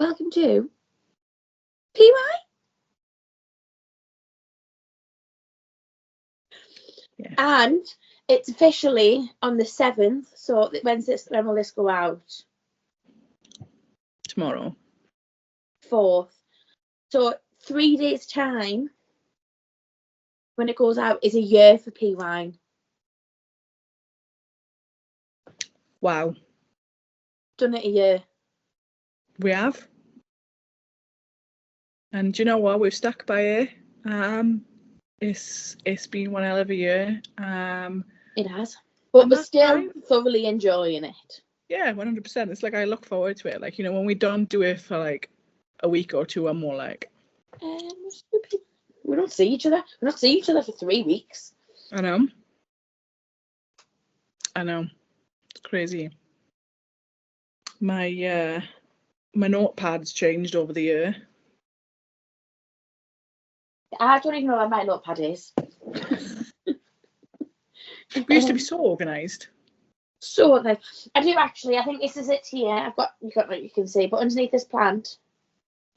Welcome to PWine. Yeah. And it's officially on the 7th. So when will this go out? Tomorrow. 4th. So 3 days' time, when it goes out, is a year for PWine. Wow. Done it a year. We have. And do you know what? We've stuck by it. It's been one hell of a year. It has. But we're still fine. thoroughly enjoying it. Yeah, 100%. It's like I look forward to it. Like, you know, when we don't do it for like a week or two, I'm more like, we don't see each other. We don't see each other for 3 weeks. I know. It's crazy. My notepad's changed over the year. I don't even know where my notepad is. We used to be so organised. So like, I do actually. I think this is it here. You got what you can see, but underneath this plant.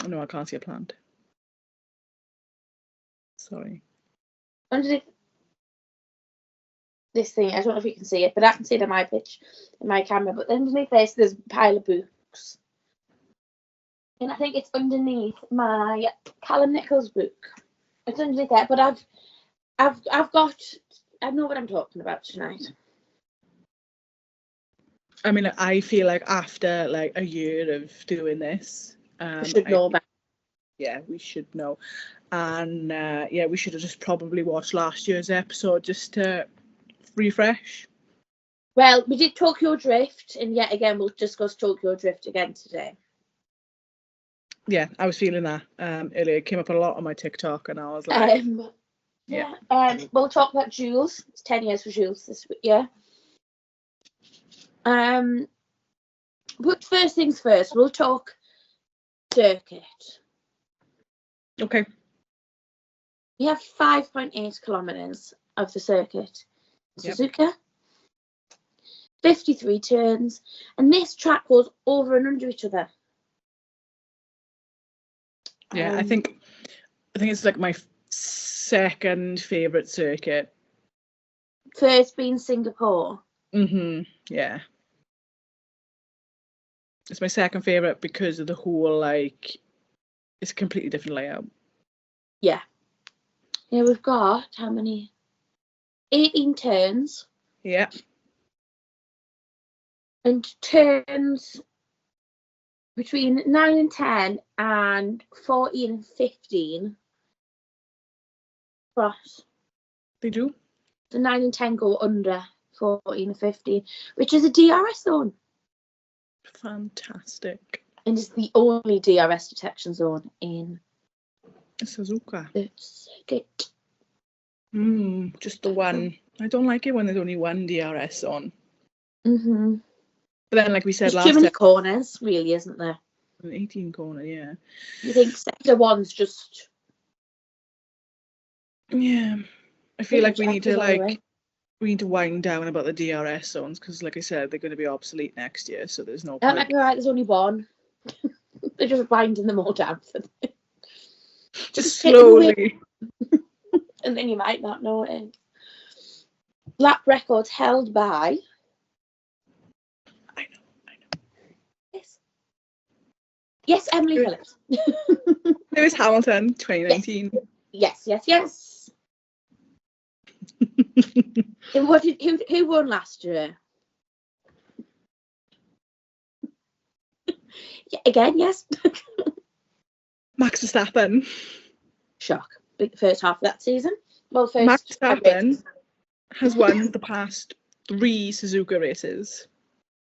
Oh, no, I can't see a plant. Sorry. Underneath this thing, I don't know if you can see it, but I can see it in my camera. But underneath this, there's a pile of books, and I think it's underneath my Callum Nichols book. It's underneath there, but I know what I'm talking about tonight. I mean, I feel like after like a year of doing this, we should know about. Yeah, we should know, and we should have just probably watched last year's episode just to refresh. Well, we did Tokyo Drift, and yet again we'll discuss Tokyo Drift again today. Yeah, I was feeling that earlier. It came up a lot on my TikTok, and I was like, we'll talk about Jules. It's 10 years for Jules this year. But first things first, we'll talk circuit. Okay. We have 5.8 kilometres of the circuit. Suzuka. 53 turns, and this track goes over and under each other. Yeah, I think it's like my second favourite circuit. First being Singapore. Yeah. It's my second favourite because of the whole, like, it's a completely different layout. Yeah. Yeah, we've got how many? 18 turns. Yeah. And turns between 9 and 10 and 14 and 15 cross. They do? So 9 and 10 go under 14 and 15, which is a DRS zone. Fantastic. And it's the only DRS detection zone in Suzuka. the circuit. Just the one. I don't like it when there's only one DRS on. Mm-hmm. But then, like we said there's last too many time, corners, really, isn't there? an 18 corner, yeah. You think sector one's just... Yeah. I feel like we need to wind down about the DRS zones because, like I said, they're going to be obsolete next year, so there's no That point. might be right, there's only one. They're just winding them all down. Just slowly. And then you might not know it. Lap records held by... I know. Yes, Emily Phillips. Lewis Hamilton, 2019. Yes. And who won last year? Again, yes. Max Verstappen. Shock. Big first half of that season. Well, Max Verstappen has won the past 3 Suzuka races.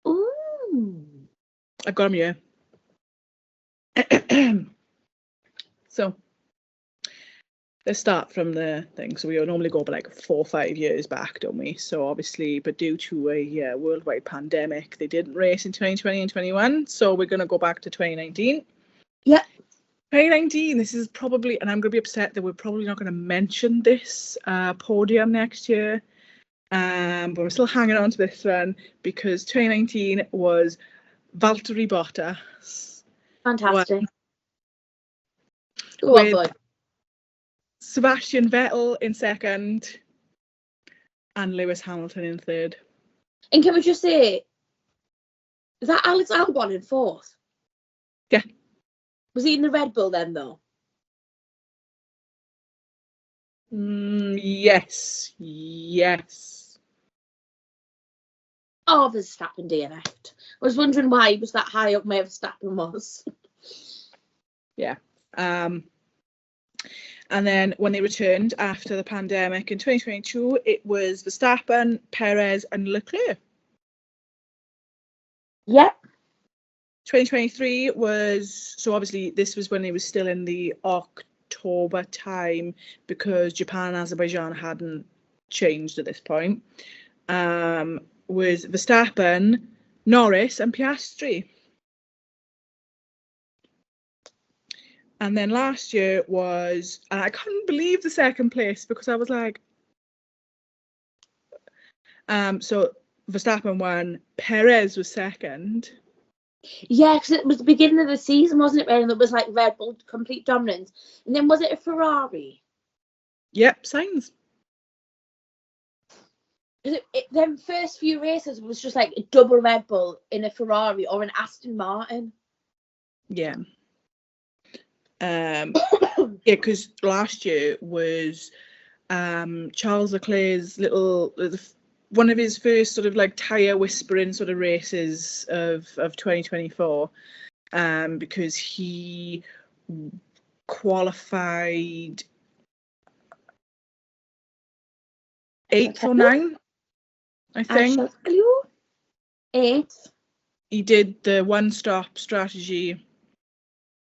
Ooh. I've got him here. So let's start from the thing. So we normally go like 4 or 5 years back, don't we? So obviously, but due to a worldwide pandemic, they didn't race in 2020 and 21. So we're going to go back to 2019. Yeah. 2019, this is probably, and I'm going to be upset that we're probably not going to mention this podium next year. But we're still hanging on to this one because 2019 was Valtteri Bottas Fantastic. Go on, with boy. Sebastian Vettel in second and Lewis Hamilton in third. And can we just say, is that Alex Albon in fourth? Yeah. Was he in the Red Bull then, though? Yes. Oh, Verstappen DNF'd. I was wondering why he was that high up where Verstappen was. Yeah. And then when they returned after the pandemic in 2022, it was Verstappen, Perez, and Leclerc. Yep. 2023 was, so obviously this was when it was still in the October time because Japan and Azerbaijan hadn't changed at this point. Was Verstappen, Norris, and Piastri. And then last year was, and I couldn't believe the second place because I was like, so Verstappen won, Perez was second. Yeah, because it was the beginning of the season, wasn't it? And it was like Red Bull complete dominance. And then was it a Ferrari? Yep, Sainz. Them first few races was just like a double Red Bull in a Ferrari or an Aston Martin. Yeah. Yeah, because last year was Charles Leclerc's one of his first sort of like tyre whispering sort of races of 2024, because he qualified 8th or 9th, I think. I shall tell you. 8th. He did the one-stop strategy.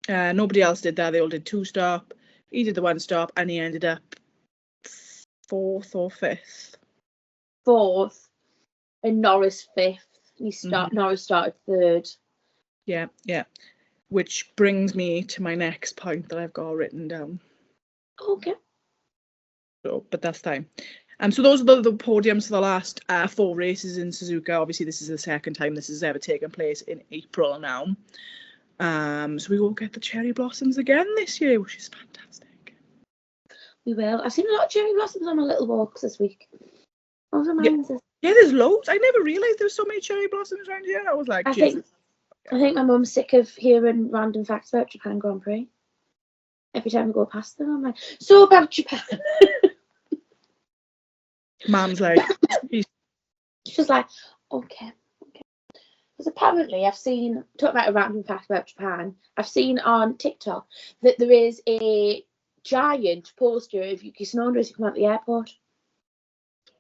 Nobody else did that. They all did two-stop. He did the one-stop, and he ended up 4th or 5th. 4th. And Norris 5th. Norris started 3rd. Yeah. Which brings me to my next point that I've got written down. Okay. So, but that's time. So those are the podiums for the last 4 races in Suzuka. Obviously, this is the second time this has ever taken place in April now. So we will get the cherry blossoms again this year, which is fantastic. We will. I've seen a lot of cherry blossoms on my little walks this week. Yeah, there's loads. I never realised there were so many cherry blossoms around here. I was like, I think my mum's sick of hearing random facts about Japan Grand Prix. Every time I go past them, I'm like, so about Japan. Mum's like, she's like, okay. Because apparently I've seen, talking about a random fact about Japan, I've seen on TikTok that there is a giant poster of Yuki Tsunoda as you come out the airport.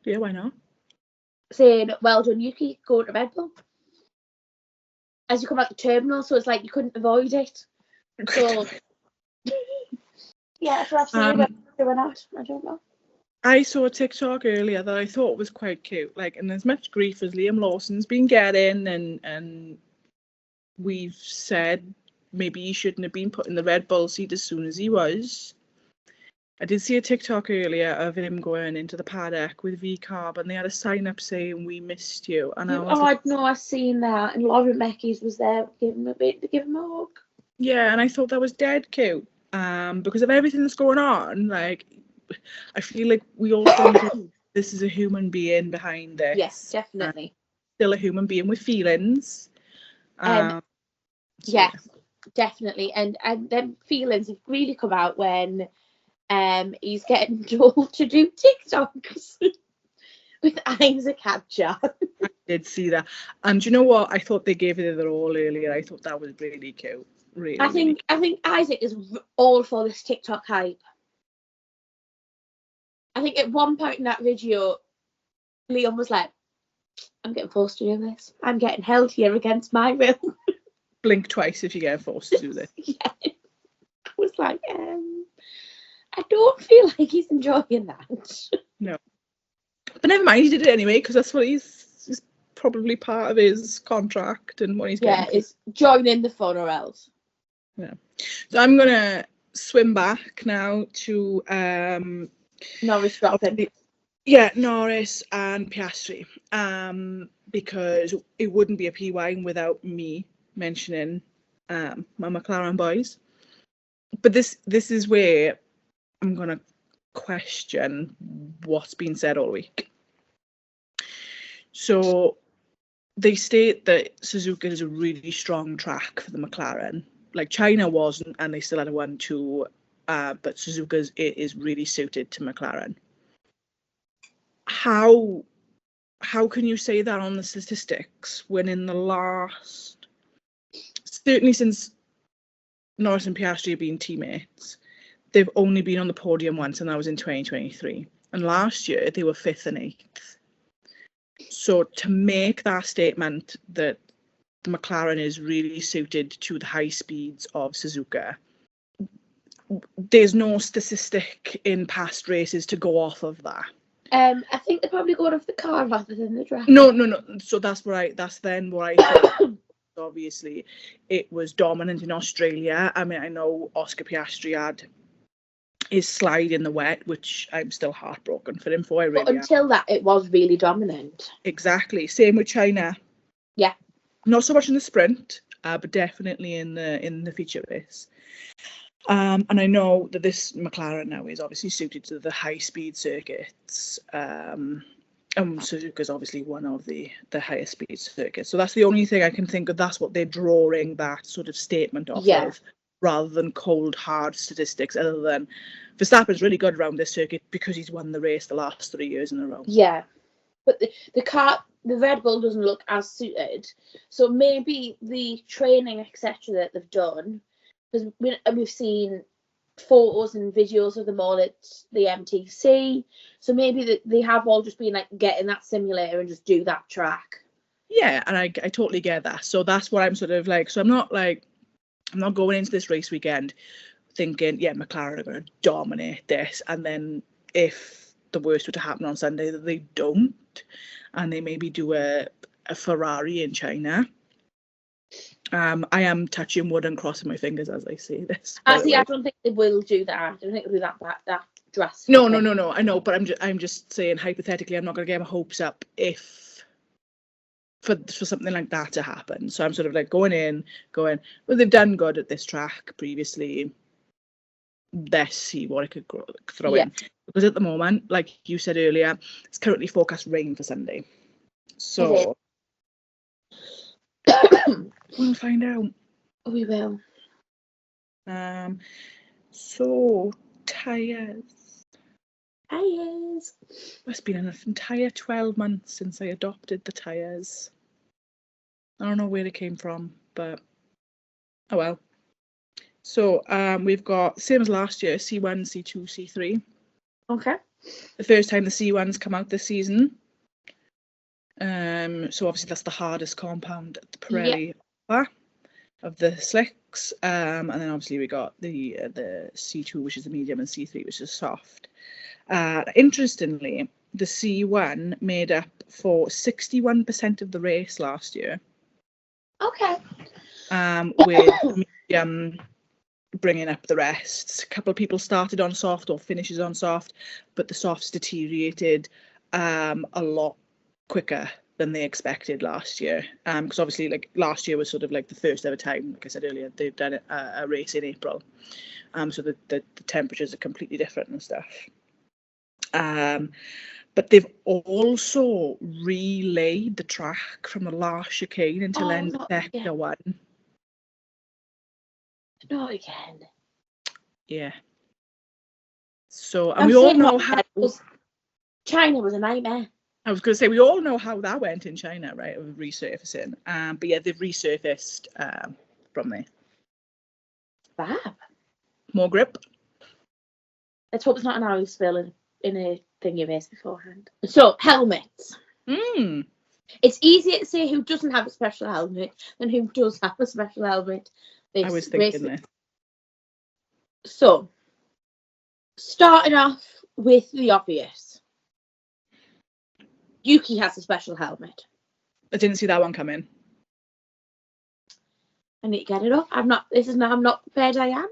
Yeah, why not? Saying, well done, Yuki, go to Red Bull. As you come out the terminal, so it's like you couldn't avoid it. So, yeah, so I've seen whether or not. I don't know. I saw a TikTok earlier that I thought was quite cute. Like, and as much grief as Liam Lawson's been getting, and we've said maybe he shouldn't have been put in the Red Bull seat as soon as he was. I did see a TikTok earlier of him going into the paddock with V-Carb, and they had a sign up saying, "We missed you." And I was I've seen that. And Lauren Mackey's was there, give him a hug. Yeah, and I thought that was dead cute. Because of everything that's going on, like, I feel like we all think this is a human being behind this. Yes, definitely. Still a human being with feelings. Yes, definitely. And them feelings have really come out when he's getting told to do TikToks with Isaac Hadjar. I did see that. And do you know what? I thought they gave it their all earlier. I thought that was really cute. Really, I think Isaac is all for this TikTok hype. I think at one point in that video, Liam was like, I'm getting forced to do this. I'm getting held here against my will. Blink twice if you get forced to do this. Yeah. I was like, I don't feel like he's enjoying that. No. But never mind, he did it anyway, because that's what he's probably part of his contract and what he's getting. Yeah, it's joining the fun or else. Yeah. So I'm going to swim back now to Norris dropping. Yeah, Norris and Piastri. Because it wouldn't be a PWine without me mentioning my McLaren boys. But this is where I'm gonna question what's been said all week. So they state that Suzuka is a really strong track for the McLaren. Like China wasn't, and they still had a 1-2. But Suzuka's is really suited to McLaren. How can you say that on the statistics when in the last, certainly since Norris and Piastri have been teammates, they've only been on the podium once, and that was in 2023. And last year they were 5th and 8th. So to make that statement that the McLaren is really suited to the high speeds of Suzuka, there's no statistic in past races to go off of that. I think they're probably going off the car rather than the driver. No. So that's then what I think. Obviously, it was dominant in Australia. I mean, I know Oscar Piastri had his slide in the wet, which I'm still heartbroken for him for. But until that, it was really dominant. Exactly. Same with China. Yeah. Not so much in the sprint, but definitely in the feature race. And I know that this McLaren now is obviously suited to the high-speed circuits. And Suzuka is obviously one of the highest speed circuits. So that's the only thing I can think of. That's what they're drawing that sort of statement off of, rather than cold, hard statistics, other than Verstappen's really good around this circuit because he's won the race the last 3 years in a row. Yeah. But the Red Bull doesn't look as suited. So maybe the training, etc., that they've done, because we've seen photos and videos of them all at the MTC, so maybe they have all just been like, get in that simulator and just do that track. Yeah, and I totally get that. So that's what I'm sort of like. So I'm not going into this race weekend thinking, yeah, McLaren are going to dominate this, and then if the worst were to happen on Sunday, that they don't, and they maybe do a Ferrari in China. I am touching wood and crossing my fingers as I say this. Actually, I don't think they will do that. I don't think they'll do that drastic. No. I know, but I'm just saying hypothetically, I'm not going to get my hopes up if for something like that to happen. So I'm sort of like going, well, they've done good at this track previously. Let's see what I could throw in. Because at the moment, like you said earlier, it's currently forecast rain for Sunday. So we'll find out. We will. So tyres. It's been an entire 12 months since I adopted the tyres. I don't know where it came from, but oh well. So we've got, same as last year, C1, C2, C3. Okay. The first time the C1's come out this season. So obviously that's the hardest compound at the Pirelli of the slicks. And then obviously we got the C2, which is the medium, and C3, which is soft. Interestingly, the C1 made up for 61% of the race last year. Okay. With medium bringing up the rest. A couple of people started on soft or finishes on soft, but the softs deteriorated a lot quicker than they expected last year. Because obviously, like last year was sort of like the first ever time, like I said earlier, they've done a race in April. So the temperatures are completely different and stuff. But they've also relayed the track from the last chicane until end of sector one. Not again. Yeah. So, and we all know how China was a nightmare. I was going to say, we all know how that went in China, right? Of resurfacing. But yeah, they've resurfaced from there. Fab. More grip. Let's hope it's not an oil spill in a thingy race beforehand. So, helmets. It's easier to say who doesn't have a special helmet than who does have a special helmet. I was thinking this. So, starting off with the obvious. Yuki has a special helmet. I didn't see that one come in. I need to get it up. I'm not prepared, I am.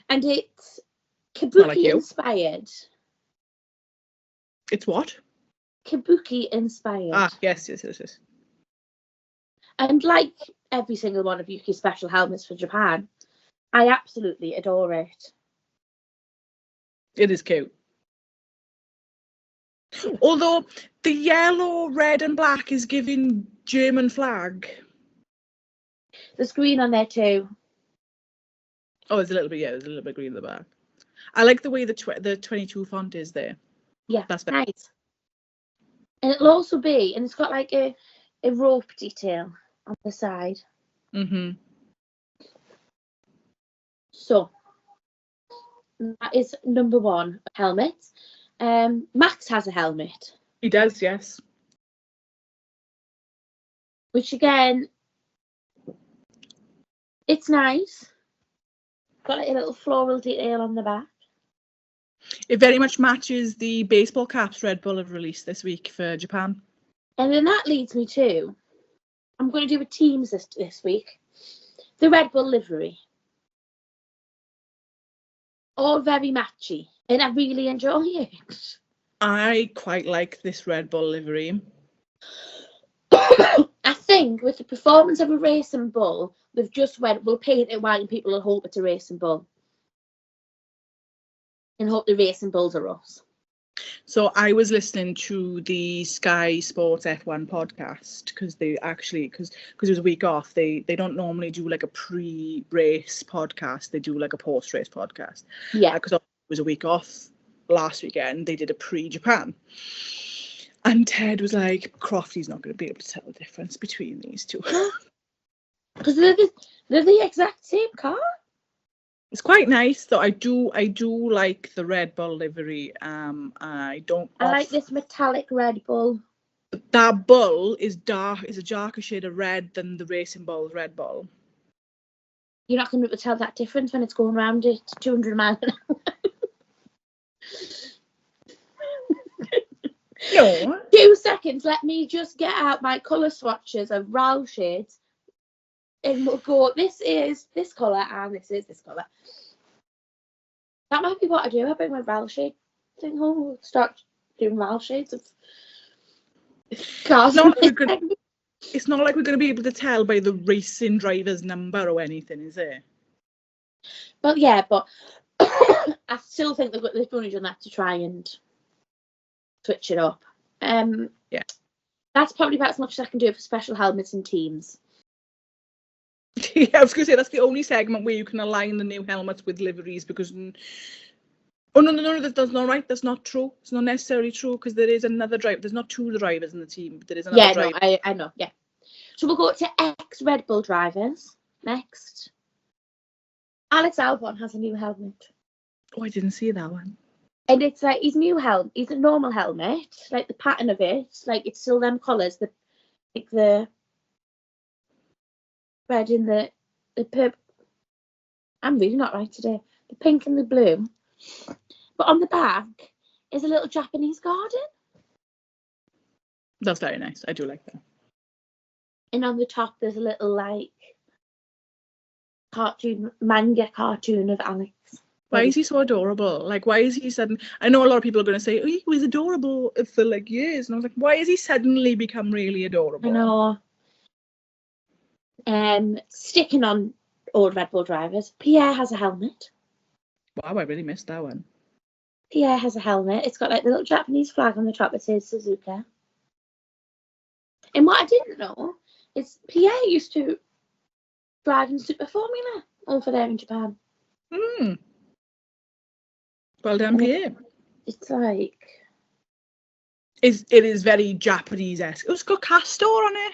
And it's Kabuki inspired. It's what? Kabuki inspired. Yes. And like every single one of Yuki's special helmets for Japan, I absolutely adore it. It is cute. Although the yellow, red and black is giving German flag. There's green on there too. Oh, there's a little bit green in the back. I like the way the 22 font is there. Yeah, that's very nice. And it'll also be, and it's got like a rope detail on the side. Mm-hmm. So that is number one, helmet. Max has a helmet. He does, yes. Which again, it's nice. Got like a little floral detail on the back. It very much matches the baseball caps Red Bull have released this week for Japan. And then that leads me to, I'm going to do a teams this week. The Red Bull livery. All very matchy. And I really enjoy it. I quite like this Red Bull livery. I think with the performance of a racing bull, they've just went, we'll paint it white and people will hope it's a racing bull. And hope the racing bulls are us. So I was listening to the Sky Sports F1 podcast because it was a week off. They don't normally do like a pre-race podcast. They do like a post-race podcast. Yeah. Because it was a week off last weekend. They did a pre-Japan. And Ted was like, Crofty's not going to be able to tell the difference between these two. Because they're the exact same car. It's quite nice, though. I do like the Red Bull livery. I like this metallic Red Bull. That bull is a darker shade of red than the Racing Bull's Red Bull. You're not going to be able to tell that difference when it's going around it 200 miles an hour. No. 2 seconds. Let me just get out my colour swatches of RAL shades. And we'll go, this is this colour and this is this colour. That might be what I do. I bring my RAL shade thing home. We'll start doing RAL shades of cars. It's not like we're going to be able to tell by the racing driver's number or anything, is it? Well, yeah, but I still think they've only done that to try and switch it up. Yeah. That's probably about as much as I can do for special helmets and teams. Yeah, I was going to say that's the only segment where you can align the new helmets with liveries because... Oh, no, that's not right. That's not true. It's not necessarily true because there is another driver. There's not two drivers in the team. But there is another driver. No, I know, yeah. So we'll go to ex-Red Bull drivers next. Alex Albon has a new helmet. Oh, I didn't see that one. And it's like his new helmet. It's a normal helmet. Like the pattern of it, like it's still them colours. The red and the purple. I'm really not right today. The pink and the blue. But on the back is a little Japanese garden. That's very nice. I do like that. And on the top there's a little like manga cartoon of Alex. Why is he so adorable? Like, why is he sudden? I know a lot of people are going to say, oh, he was adorable for like years. And I was like, why has he suddenly become really adorable? I know. Sticking on old Red Bull drivers, Pierre has a helmet. Wow, I really missed that one. Pierre has a helmet. It's got like the little Japanese flag on the top that says Suzuka. And what I didn't know is Pierre used to drive in Super Formula over there in Japan. Well done, Pierre. It's like... It is very Japanese-esque. It's got Castor on it.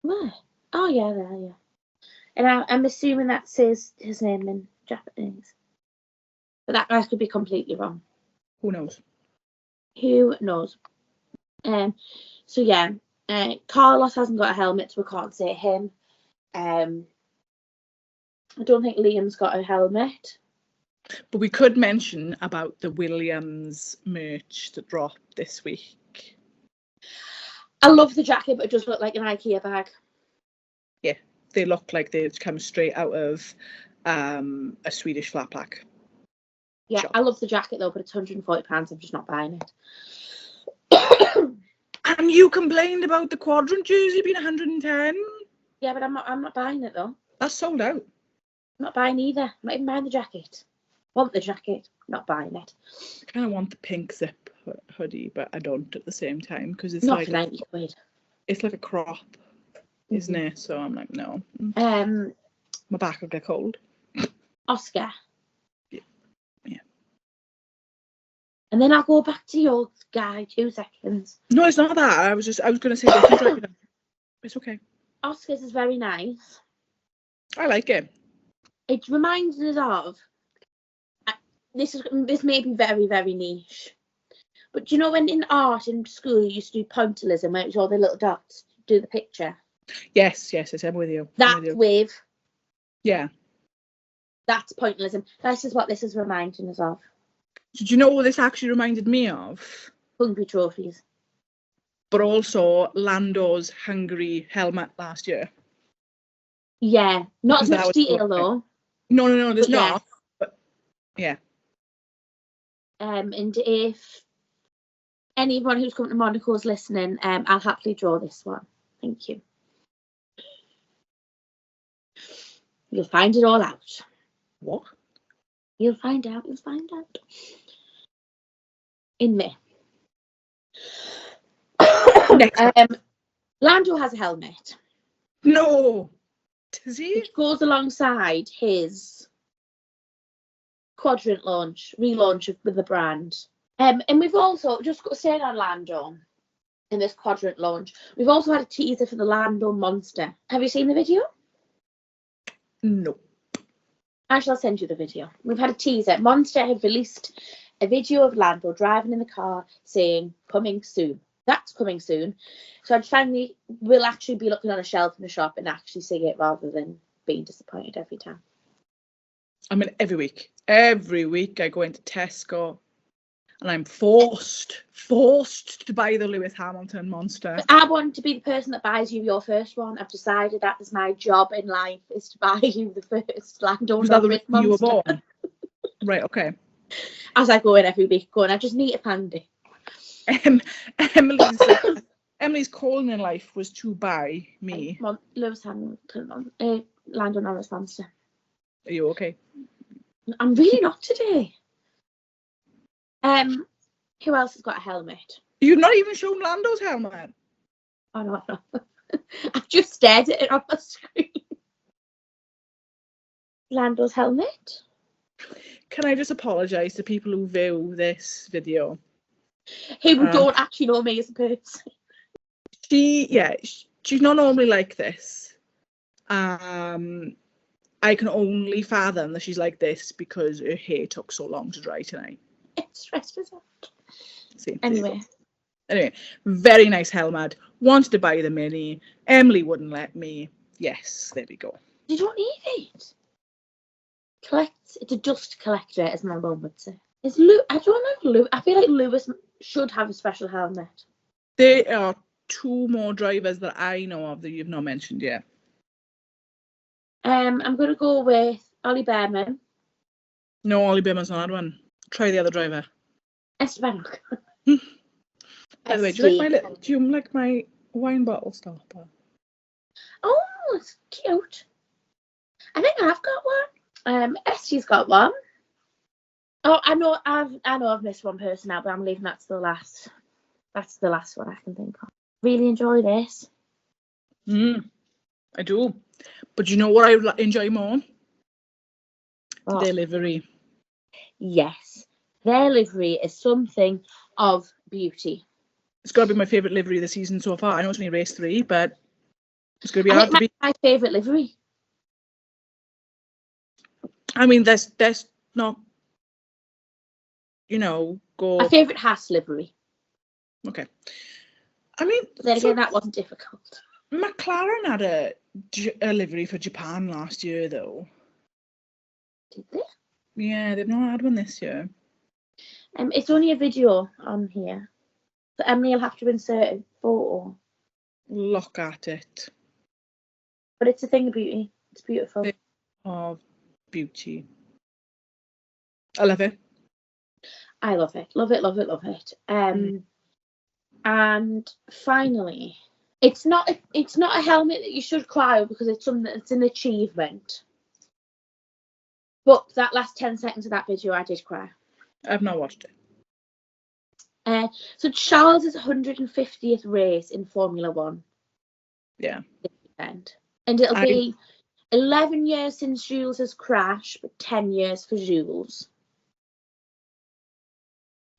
Where? Oh, yeah, there, yeah. And I'm assuming that says his name in Japanese. But that I could be completely wrong. Who knows? Who knows? So, yeah. Carlos hasn't got a helmet, so we can't say him. I don't think Liam's got a helmet. But we could mention about the Williams merch that dropped this week. I love the jacket, but it does look like an IKEA bag. Yeah, they look like they've come straight out of a Swedish flat pack. Yeah, shop. I love the jacket though, but it's £140. I'm just not buying it. And you complained about the quadrant jersey being 110. Yeah, but I'm not buying it though. That's sold out. I'm not buying either. I'm not even buying the jacket. Want the jacket, not buying it. I kind of want the pink zip hoodie, but I don't at the same time because it's not like for 90 quid. It's like a crop, isn't it? So I'm like, no. My back will get cold. Oscar. Yeah. And then I'll go back to your guy 2 seconds. No, it's not that. I was going to say different. It's okay. Oscar's is very nice. I like it. It reminds us of, this may be very, very niche, but do you know when in art in school you used to do pointillism, where it was all the little dots, do the picture? Yes, I'm with you. That wave. Yeah. That's pointillism. This is what this is reminding us of. Did you know what this actually reminded me of? Hungry trophies. But also Lando's Hungary helmet last year. Yeah. Not as much detail though. No, there's not. But yeah. And if anyone who's come to Monaco is listening, I'll happily draw this one. Thank you. You'll find it all out. What? You'll find out. In May. Lando has a helmet. No. Does he? Which goes alongside his quadrant relaunch with the brand. And we've also, just staying on Lando in this quadrant launch, we've also had a teaser for the Lando Monster. Have you seen the video? No. I shall send you the video. We've had a teaser. Monster have released a video of Lando driving in the car saying, coming soon. That's coming soon. So I finally will actually be looking on a shelf in the shop and actually see it rather than being disappointed every time. I mean, every week I go into Tesco and I'm forced to buy the Lewis Hamilton Monster. But I want to be the person that buys you your first one. I've decided that is my job in life, is to buy you the first Lando Norris Monster. You were born? Right, okay. As I go in every week, I just need a pandy. Emily's calling in life was to buy me Lewis Hamilton, Lando Norris Monster. Are you okay? I'm really not today. Who else has got a helmet? You've not even shown Lando's helmet. Oh no. I've just stared at it on the screen. Lando's helmet. Can I just apologise to people who view this video? Who don't actually know me as a person. She's not normally like this. I can only fathom that she's like this because her hair took so long to dry tonight. It stressed us out. See, anyway, very nice helmet. Wanted to buy the mini. Emily wouldn't let me. Yes, there we go. You don't need it. It's a dust collector, as my mum would say. I don't know. I feel like Lewis should have a special helmet. There are 2 more drivers that I know of that you've not mentioned yet. I'm going to go with Ollie Behrman. No, Ollie Behrman's not had one. Try the other driver. Esteban. By the way, do you like my wine bottle stopper? Oh, it's cute. I think I've got one. Estie's got one. Oh, I know I've missed one person out, but I'm leaving that to the last. That's the last one I can think of. Really enjoy this. I do. But you know what I enjoy more? What? Their livery. Yes. Their livery is something of beauty. It's got to be my favourite livery of the season so far. I know it's only race 3, but it's going to be hard to beat. My favourite livery. I mean, there's not, go... My favourite Haas livery. Okay. I mean... But then again, that wasn't difficult. McLaren had a livery for Japan last year, though. Did they? Yeah, they've not had one this year. It's only a video on here. So Emily will have to insert a photo. Look at it. But it's a thing of beauty. It's beautiful. Of beauty. I love it. I love it. Love it, love it, love it. And finally, it's not a helmet that you should cry over because it's something that's an achievement. But that last 10 seconds of that video, I did cry. I've not watched it. So Charles' 150th race in Formula One. Yeah. This weekend. And it'll be 11 years since Jules has crashed, but 10 years for Jules.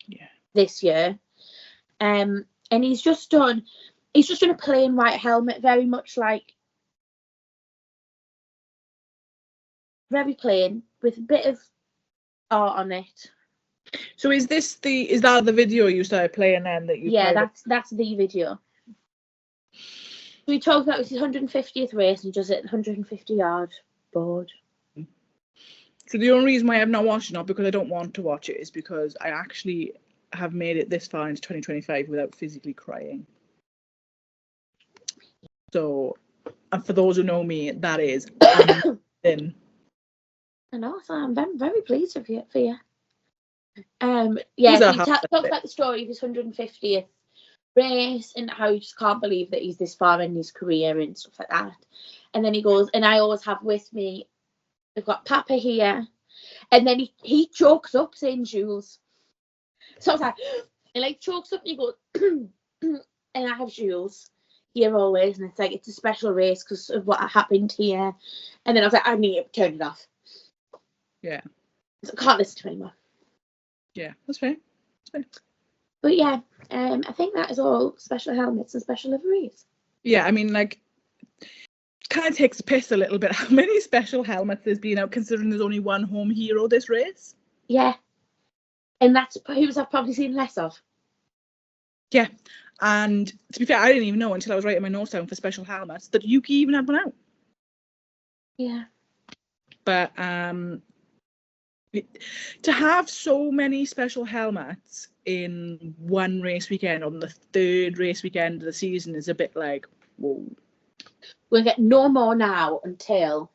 Yeah. This year. And he's just done a plain white helmet, very much like, very plain, with a bit of art on it. So is that the video you started playing then that you? Yeah, that's the video. We talked about his 150th race and he does it 150-yard board. So the only reason why I've not watched it, not because I don't want to watch it, is because I actually have made it this far into 2025 without physically crying. So, and for those who know me, that is thin. I know, so I'm very, very pleased for you. Yeah, so he talks about the story of his 150th race and how he just can't believe that he's this far in his career and stuff like that. And then he goes, and I always have with me, I've got Papa here, and then he chokes up saying Jules. So I was like, and like chokes up and he goes, and I have Jules here always, and it's like it's a special race because of what happened here. And then I was like, I need to turn it off. Yeah. So I can't listen to it anymore. Yeah, that's fair. But yeah, I think that is all special helmets and special liveries. Yeah, I mean, like, kind of takes the piss a little bit how many special helmets there's been out, considering there's only one home hero this race. Yeah. And that's who's I've probably seen less of. Yeah. And to be fair, I didn't even know until I was writing my notes down for special helmets that Yuki even had one out. Yeah. But to have so many special helmets in one race weekend, on the third race weekend of the season, is a bit like, whoa. We'll get no more now until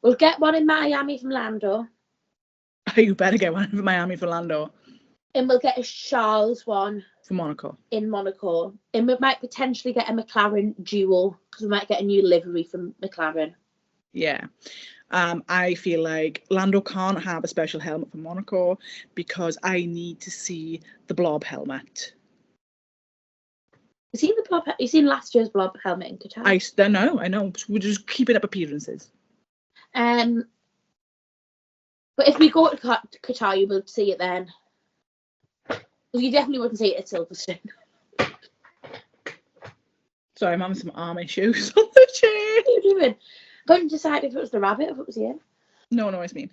we'll get one in Miami from Lando. You better get one from Miami for Lando. And we'll get a Charles one for Monaco. In Monaco. And we might potentially get a McLaren dual because we might get a new livery from McLaren. Yeah. I feel like Lando can't have a special helmet for Monaco because I need to see the blob helmet. You seen last year's blob helmet in Qatar? I know. We're just keeping up appearances. But if we go to Qatar, you will see it then. You definitely wouldn't see it at Silverstone. Sorry, I'm having some arm issues on the chair. What are you doing? I couldn't decide if it was the rabbit or if it was you. No, it's me.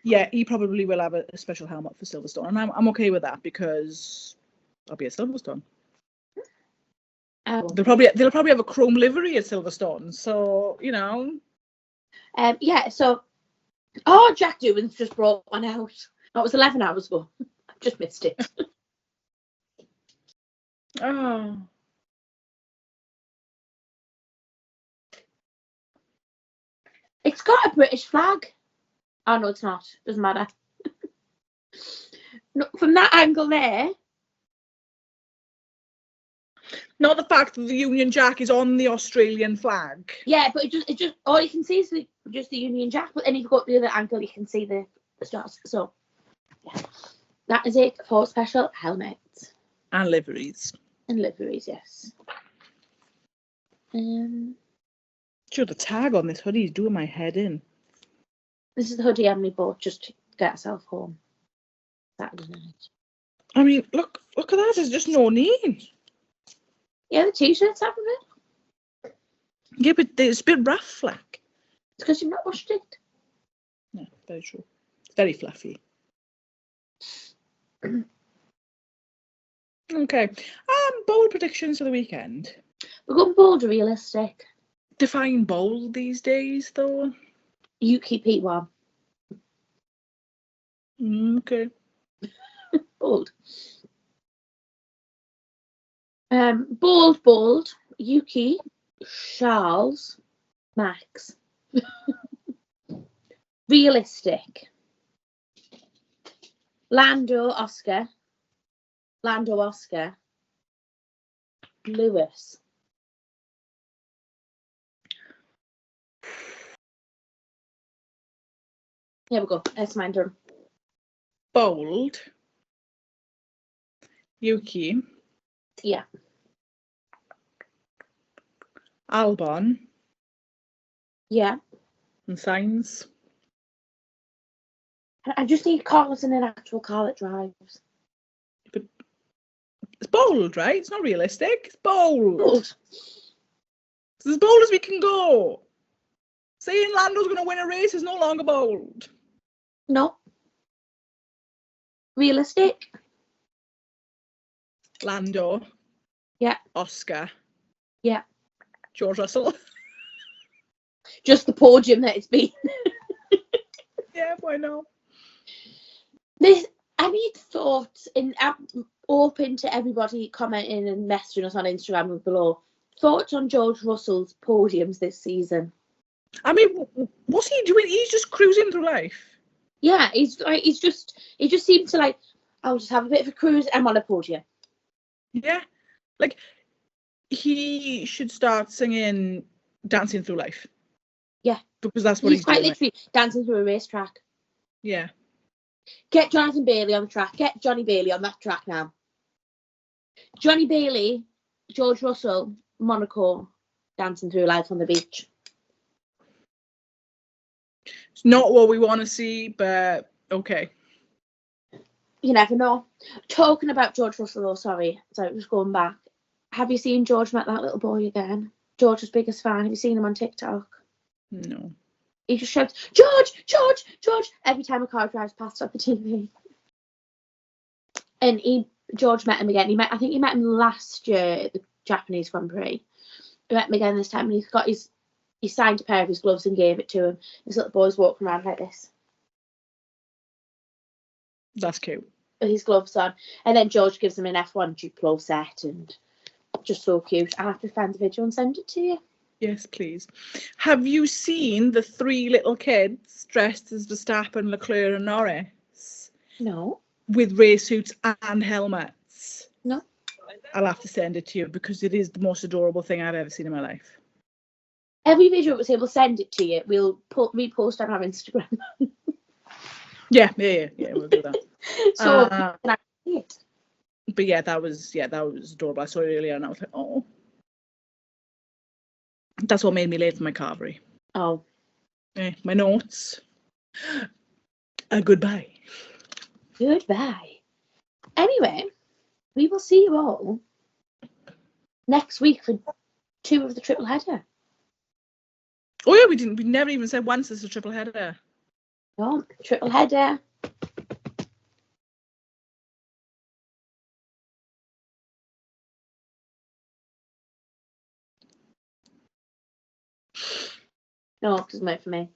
Yeah, he probably will have a special helmet for Silverstone, and I'm okay with that because I'll be at Silverstone. They'll probably have a chrome livery at Silverstone, so you know. Yeah. So, Jack Doohan's just brought one out. That was 11 hours ago. I've just missed it. Oh. It's got a British flag. Oh no, it's not. Doesn't matter. No, from that angle there. Not the fact that the Union Jack is on the Australian flag. Yeah, but it just all you can see is just the Union Jack. But then if you go up the other angle, you can see the stars. So yeah, that is it for special helmets and liveries. And liveries, yes. Sure, the tag on this hoodie is doing my head in. This is the hoodie Emily bought just to get herself home Saturday night. I mean, look at that. There's just no need. Yeah, the t-shirt's half of it. Yeah, but it's a bit rough, like. It's because you've not washed it. No, very true. It's very fluffy. Okay. Bold predictions for the weekend. We're going bold or realistic. Define bold these days, though. Yuki PWine. Okay. Bold. Bold. Yuki, Charles, Max. Realistic. Lando, Oscar. Lando, Oscar, Lewis. Here we go. That's my turn. Bold. Yuki. Yeah. Albon. Yeah. And Sainz. I just need cars in an actual car that drives. But it's bold, right? It's not realistic. It's bold. Bold. It's as bold as we can go. Saying Lando's going to win a race is no longer bold. No. Realistic. Lando. Yeah. Oscar. Yeah. George Russell. Just the podium that it's been. Yeah, why not? I need thoughts in open to everybody commenting and messaging us on Instagram and below. Thoughts on George Russell's podiums this season? I mean, what's he doing? He's just cruising through life. Yeah, he just seems to like, I'll just have a bit of a cruise. I'm on a podium. Yeah, like he should start singing "Dancing Through Life." Yeah, because that's what he's quite doing. literally dancing through a racetrack. Yeah. Get Jonathan Bailey on the track. Get Johnny Bailey on that track now. Johnny Bailey, George Russell, Monaco, dancing through life on the beach. It's not what we want to see, but okay. You never know. Talking about George Russell, though, sorry, just going back. Have you seen George met that little boy again? George's biggest fan. Have you seen him on TikTok? No. He just shouts, George, George, George, every time a car drives past on the TV. And George met him again. I think he met him last year at the Japanese Grand Prix. He met him again this time, and he signed a pair of his gloves and gave it to him. This little boy's walking around like this. That's cute. With his gloves on. And then George gives him an F1 Duplo set, and just so cute. I'll have to find the video and send it to you. Yes, please. Have you seen the 3 little kids dressed as Verstappen, Leclerc and Norris? No. With race suits and helmets? No. I'll have to send it to you because it is the most adorable thing I've ever seen in my life. Every video we say we'll send it to you. We'll repost on our Instagram. Yeah, we'll do that. So can I see it? But yeah, that was adorable. I saw it earlier and I was like, oh. That's what made me late for my carvery. Oh. My notes. Goodbye. Goodbye. Anyway, we will see you all next week for 2 of the triple header. Oh yeah, we never even said once it's a triple header. No, triple header. No, it doesn't work for me.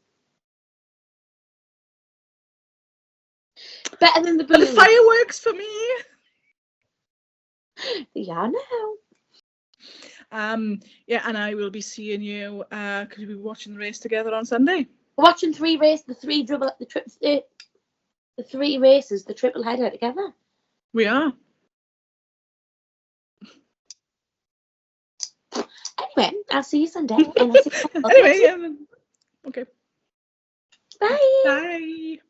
Better than the But balloon. the fireworks for me. Yeah, no. Yeah, and I will be seeing you because we'll be watching the race together on Sunday. We're watching 3 races, the 3 races, the triple header together. We are. Anyway, I'll see you Sunday. And I'll see you Anyway, okay. Bye. Bye.